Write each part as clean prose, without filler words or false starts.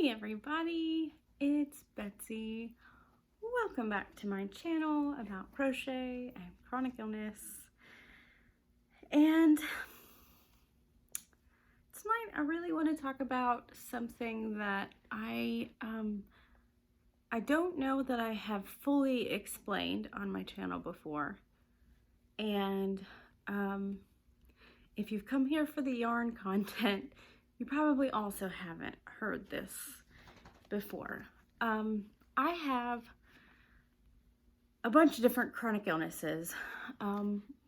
Hey everybody, it's Betsy. Welcome back to my channel about crochet and chronic illness. And tonight I really want to talk about something that I don't know that I have fully explained on my channel before. And if you've come here for the yarn content, you probably also haven't heard this before. I have a bunch of different chronic illnesses,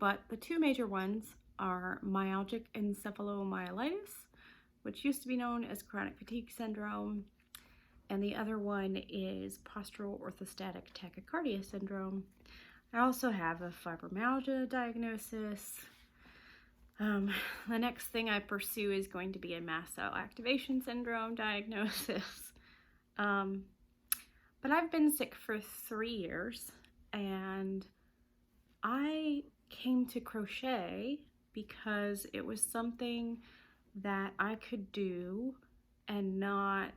but the two major ones are myalgic encephalomyelitis, which used to be known as chronic fatigue syndrome, and the other one is postural orthostatic tachycardia syndrome. I also have a fibromyalgia diagnosis. The next thing I pursue is going to be a mast cell activation syndrome diagnosis. But I've been sick for 3 years, and I came to crochet because it was something that I could do and not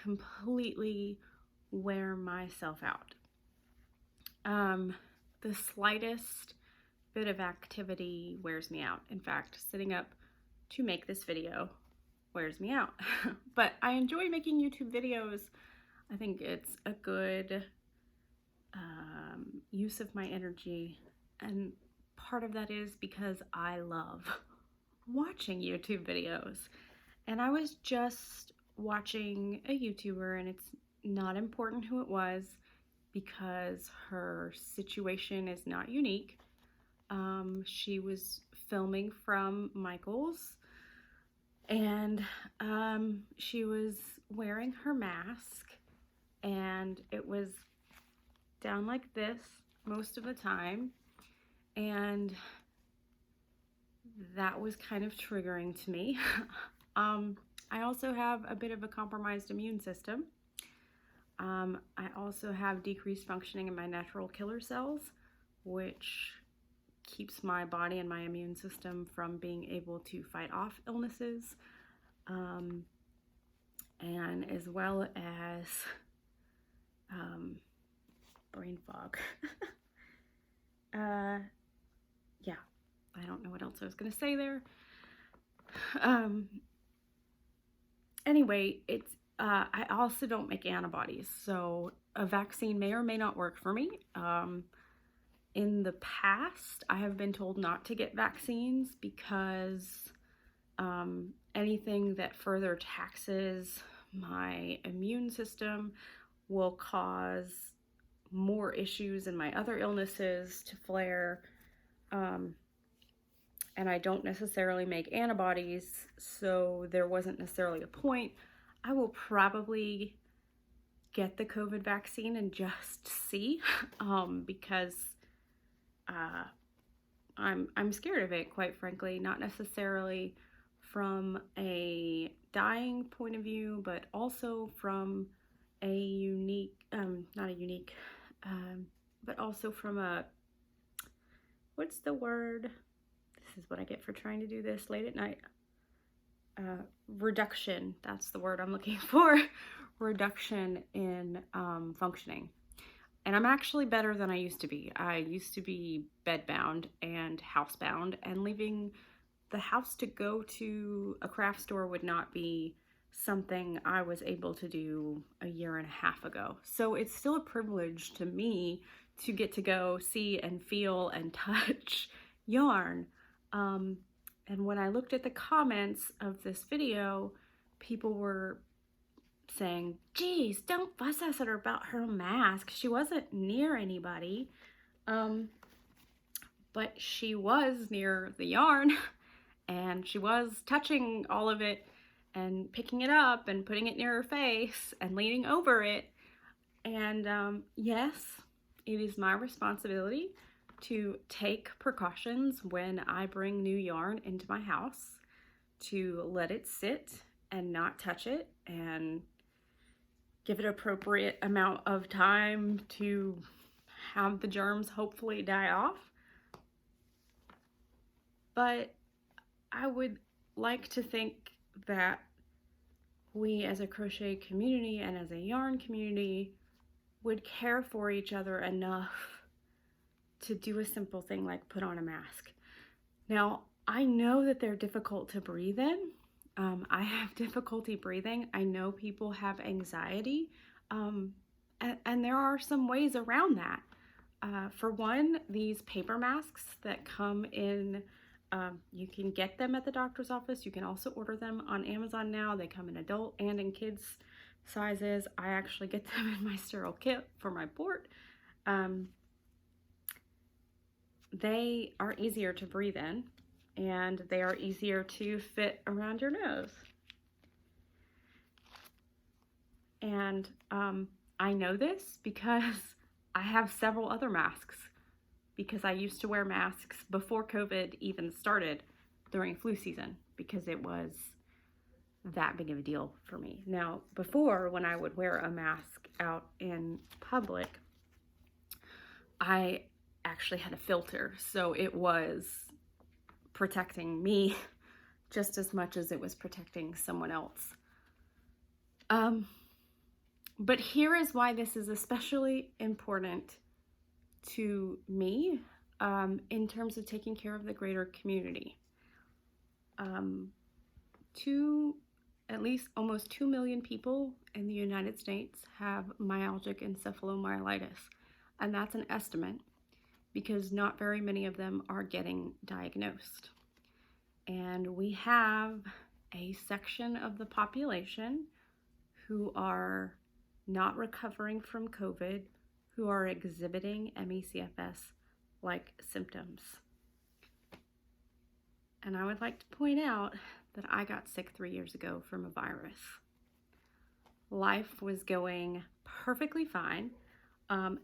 completely wear myself out. The slightest bit of activity wears me out. In fact, sitting up to make this video wears me out. But I enjoy making YouTube videos. I think it's a good use of my energy, and part of that is because I love watching YouTube videos. And I was just watching a YouTuber, and it's not important who it was because her situation is not unique. She was filming from Michael's, and she was wearing her mask, and it was down like this most of the time, and that was kind of triggering to me. I also have a bit of a compromised immune system. I also have decreased functioning in my natural killer cells, which keeps my body and my immune system from being able to fight off illnesses, and as well as brain fog. Yeah, I don't know what else I was going to say there. Anyway, it's I also don't make antibodies, so a vaccine may or may not work for me. In the past, I have been told not to get vaccines because anything that further taxes my immune system will cause more issues in my other illnesses to flare. And I don't necessarily make antibodies, so there wasn't necessarily a point. I will probably get the COVID vaccine and just see, because I'm scared of it, quite frankly, not necessarily from a dying point of view, but also from a unique, but also from a, what's the word? This is what I get for trying to do this late at night. Reduction, that's the word I'm looking for. Reduction in functioning. And I'm actually better than I used to be. I used to be bedbound and housebound, and leaving the house to go to a craft store would not be something I was able to do a year and a half ago. So it's still a privilege to me to get to go see and feel and touch yarn. And when I looked at the comments of this video, people were saying, geez, don't fuss at her about her mask. She wasn't near anybody. But she was near the yarn, and she was touching all of it and picking it up and putting it near her face and leaning over it. And yes, it is my responsibility to take precautions when I bring new yarn into my house, to let it sit and not touch it and give it appropriate amount of time to have the germs hopefully die off. But I would like to think that we as a crochet community and as a yarn community would care for each other enough to do a simple thing like put on a mask. Now, I know that they're difficult to breathe in. I have difficulty breathing. I know people have anxiety, and there are some ways around that. For one, these paper masks that come in, you can get them at the doctor's office. You can also order them on Amazon now. They come in adult and in kids sizes. I actually get them in my sterile kit for my port. They are easier to breathe in, and they are easier to fit around your nose. And I know this because I have several other masks, because I used to wear masks before COVID even started during flu season, because it was that big of a deal for me. Now, before, when I would wear a mask out in public, I actually had a filter, so it was protecting me just as much as it was protecting someone else. But here is why this is especially important to me in terms of taking care of the greater community. At least almost 2 million people in the United States have myalgic encephalomyelitis, and that's an estimate because not very many of them are getting diagnosed. And we have a section of the population who are not recovering from COVID, who are exhibiting ME/CFS-like symptoms. And I would like to point out that I got sick 3 years ago from a virus. Life was going perfectly fine.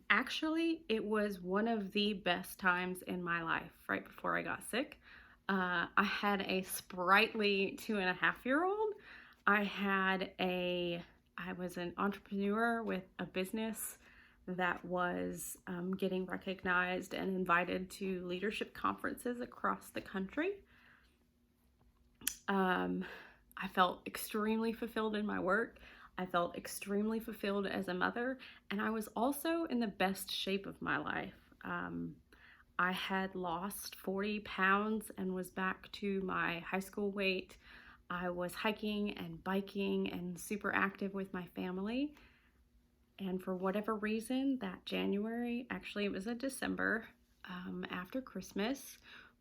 Actually, it was one of the best times in my life right before I got sick. I had a sprightly 2.5-year-old. I was an entrepreneur with a business that was getting recognized and invited to leadership conferences across the country. I felt extremely fulfilled in my work. I felt extremely fulfilled as a mother, and I was also in the best shape of my life. I had lost 40 pounds and was back to my high school weight. I was hiking and biking and super active with my family. And for whatever reason, that January, actually it was a December, after Christmas,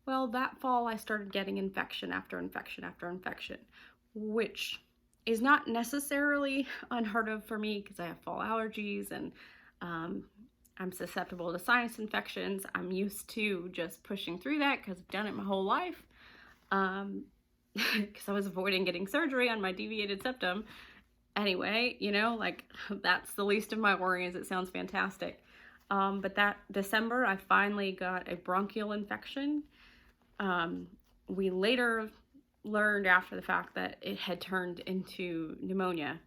well, that fall I started getting infection after infection after infection, which is not necessarily unheard of for me because I have fall allergies and I'm susceptible to sinus infections. I'm used to just pushing through that because I've done it my whole life, because I was avoiding getting surgery on my deviated septum. Anyway, that's the least of my worries. It sounds fantastic. But that December, I finally got a bronchial infection. We later learned after the fact that it had turned into pneumonia,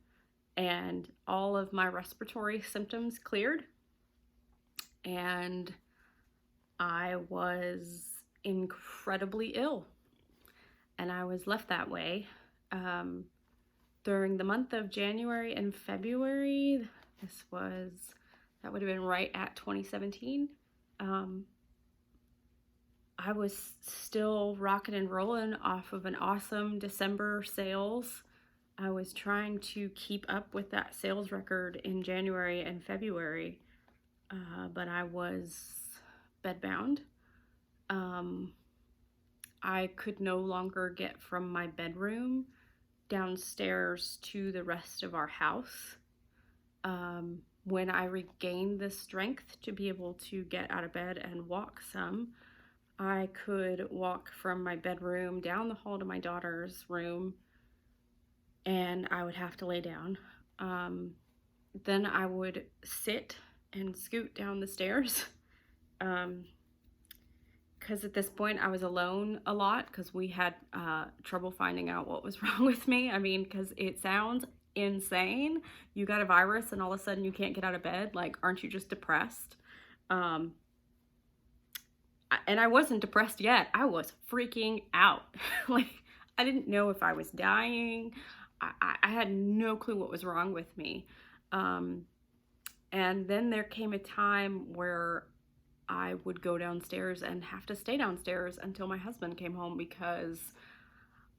and all of my respiratory symptoms cleared, and I was incredibly ill, and I was left that way during the month of January and February. That would have been right at 2017. I was still rocking and rolling off of an awesome December sales. I was trying to keep up with that sales record in January and February, but I was bedbound. I could no longer get from my bedroom downstairs to the rest of our house. When I regained the strength to be able to get out of bed and walk some, I could walk from my bedroom down the hall to my daughter's room, and I would have to lay down. Then I would sit and scoot down the stairs, because at this point I was alone a lot because we had trouble finding out what was wrong with me. I mean, because it sounds insane. You got a virus and all of a sudden you can't get out of bed. Like, aren't you just depressed? And I wasn't depressed yet. I was freaking out. Like, I didn't know if I was dying. I had no clue what was wrong with me. And then there came a time where I would go downstairs and have to stay downstairs until my husband came home because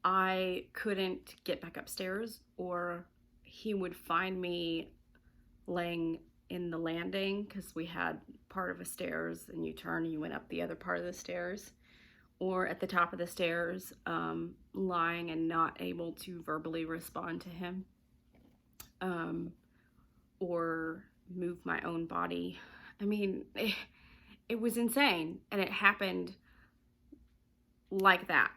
I couldn't get back upstairs, or he would find me laying in the landing because we had part of a stairs and you turn and you went up the other part of the stairs, or at the top of the stairs, lying and not able to verbally respond to him, or move my own body. I mean, it was insane, and it happened like that.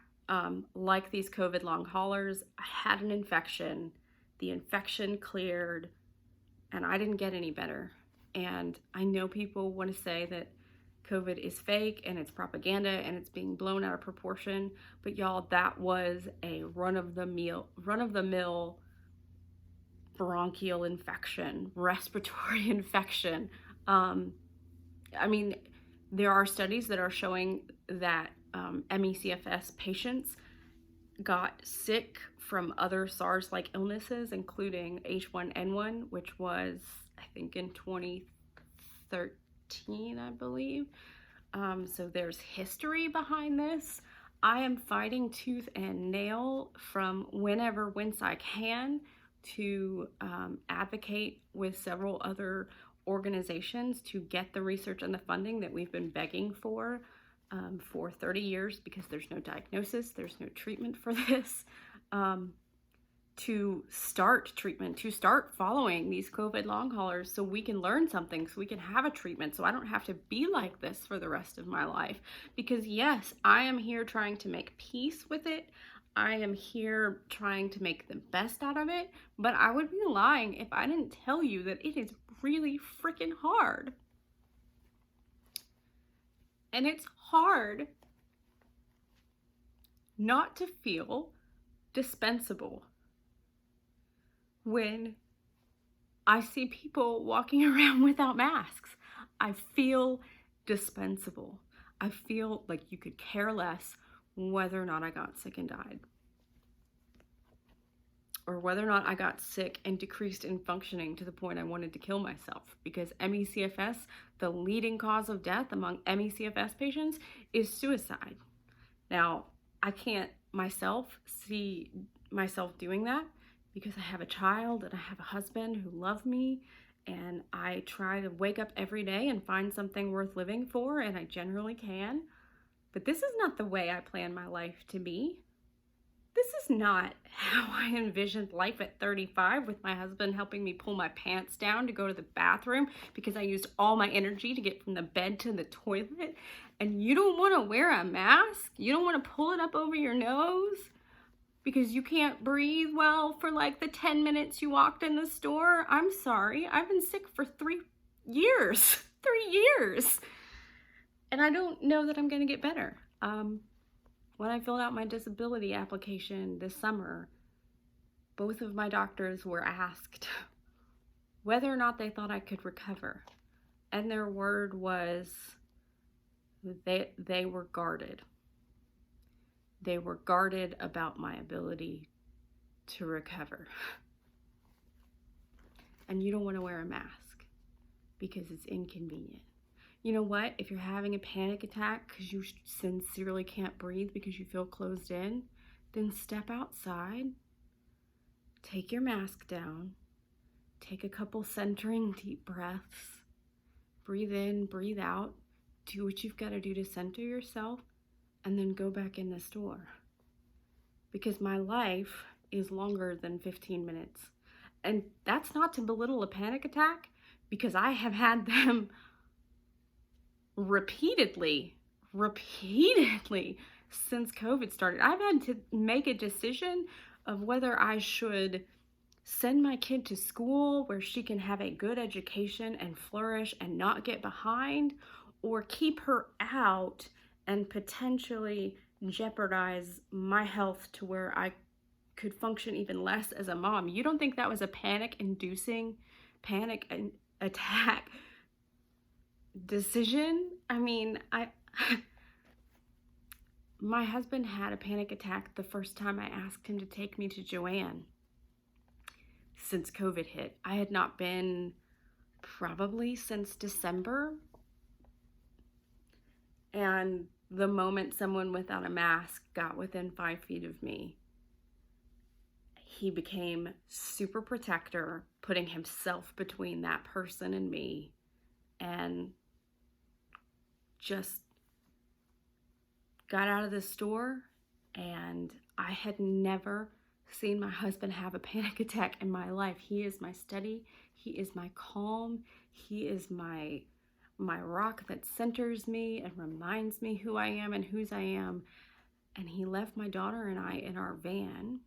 Like these COVID long haulers, I had an infection, the infection cleared, and I didn't get any better. And I know people want to say that COVID is fake and it's propaganda and it's being blown out of proportion, but y'all, that was a run-of-the-mill bronchial infection, respiratory infection. I mean, there are studies that are showing that ME/CFS patients got sick from other SARS-like illnesses, including H1N1, which was, I think, in 2013, I believe. So there's history behind this. I am fighting tooth and nail from whence I can to advocate with several other organizations to get the research and the funding that we've been begging for 30 years, because there's no diagnosis, there's no treatment for this, to start treatment, to start following these COVID long haulers so we can learn something, so we can have a treatment, so I don't have to be like this for the rest of my life. Because yes, I am here trying to make peace with it. I am here trying to make the best out of it, but I would be lying if I didn't tell you that it is really freaking hard. And it's hard not to feel dispensable when I see people walking around without masks. I feel dispensable. I feel like you could care less whether or not I got sick and died, or whether or not I got sick and decreased in functioning to the point I wanted to kill myself. Because ME/CFS, the leading cause of death among ME/CFS patients is suicide. Now, I can't myself see myself doing that because I have a child and I have a husband who love me, and I try to wake up every day and find something worth living for, and I generally can. But this is not the way I plan my life to be. This is not how I envisioned life at 35, with my husband helping me pull my pants down to go to the bathroom because I used all my energy to get from the bed to the toilet. And you don't want to wear a mask? You don't want to pull it up over your nose because you can't breathe well for like the 10 minutes you walked in the store? I'm sorry. I've been sick for 3 years. 3 years. And I don't know that I'm going to get better. When I filled out my disability application this summer, both of my doctors were asked whether or not they thought I could recover. And their word was they were guarded. They were guarded about my ability to recover. And you don't want to wear a mask because it's inconvenient. You know what? If you're having a panic attack because you sincerely can't breathe because you feel closed in, then step outside, take your mask down, take a couple centering deep breaths, breathe in, breathe out, do what you've got to do to center yourself, and then go back in the store. Because my life is longer than 15 minutes. And that's not to belittle a panic attack, because I have had them repeatedly since COVID started. I've had to make a decision of whether I should send my kid to school where she can have a good education and flourish and not get behind, or keep her out and potentially jeopardize my health to where I could function even less as a mom. You don't think that was a panic attack decision? I mean, my husband had a panic attack the first time I asked him to take me to Joanne. since COVID hit. I had not been probably since December. And the moment someone without a mask got within 5 feet of me, he became super protector, putting himself between that person and me, and just got out of the store. And I had never seen my husband have a panic attack in my life. He is my steady, he is my calm, he is my rock that centers me and reminds me who I am and whose I am. And he left my daughter and I in our van,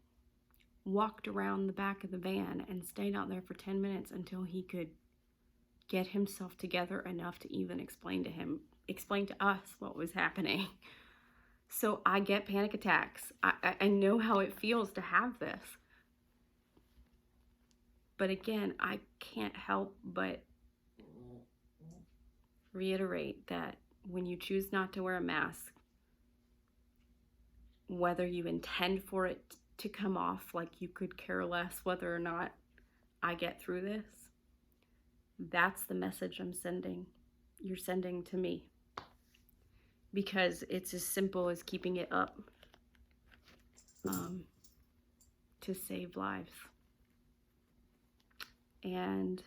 walked around the back of the van, and stayed out there for 10 minutes until he could get himself together enough to even explain to us what was happening. So I get panic attacks. I know how it feels to have this. But again, I can't help but reiterate that when you choose not to wear a mask, whether you intend for it to come off, like you could care less whether or not I get through this, that's the message I'm sending. You're sending to me. Because it's as simple as keeping it up to save lives. And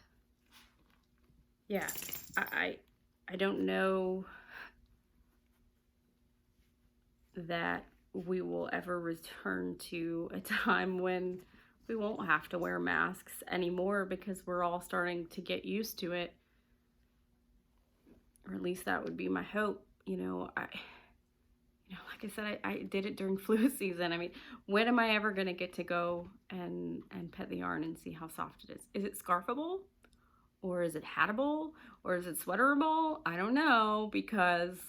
yeah, I don't know that we will ever return to a time when we won't have to wear masks anymore, because we're all starting to get used to it. Or at least that would be my hope. Like I said, I did it during flu season. I mean, when am I ever going to get to go and pet the yarn and see how soft it is? Is it scarfable? Or is it hatable? Or is it sweaterable? I don't know, because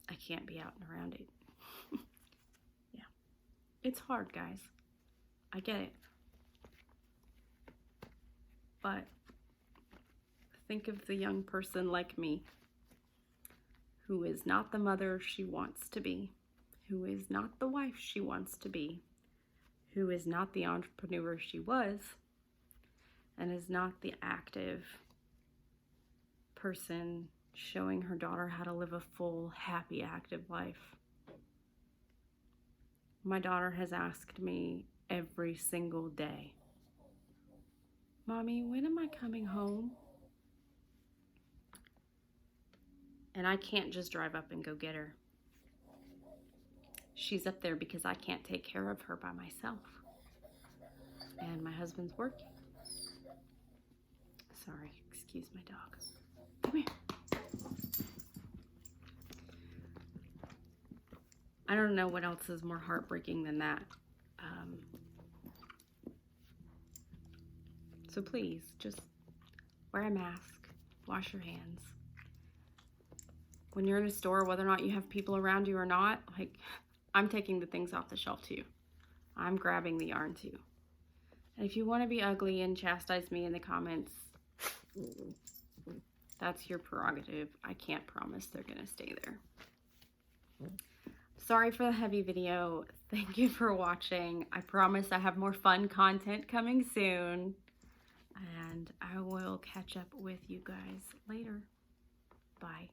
I can't be out and around it. Yeah. It's hard, guys. I get it. But think of the young person like me, who is not the mother she wants to be, who is not the wife she wants to be, who is not the entrepreneur she was, and is not the active person showing her daughter how to live a full, happy, active life. My daughter has asked me every single day, "Mommy, when am I coming home?" And I can't just drive up and go get her. She's up there because I can't take care of her by myself. And my husband's working. Sorry, excuse my dog. Come here. I don't know what else is more heartbreaking than that. So please, just wear a mask, wash your hands. When you're in a store, whether or not you have people around you or not, like, I'm taking the things off the shelf too. I'm grabbing the yarn too. And if you want to be ugly and chastise me in the comments, that's your prerogative. I can't promise they're going to stay there. Sorry for the heavy video. Thank you for watching. I promise I have more fun content coming soon. And I will catch up with you guys later. Bye.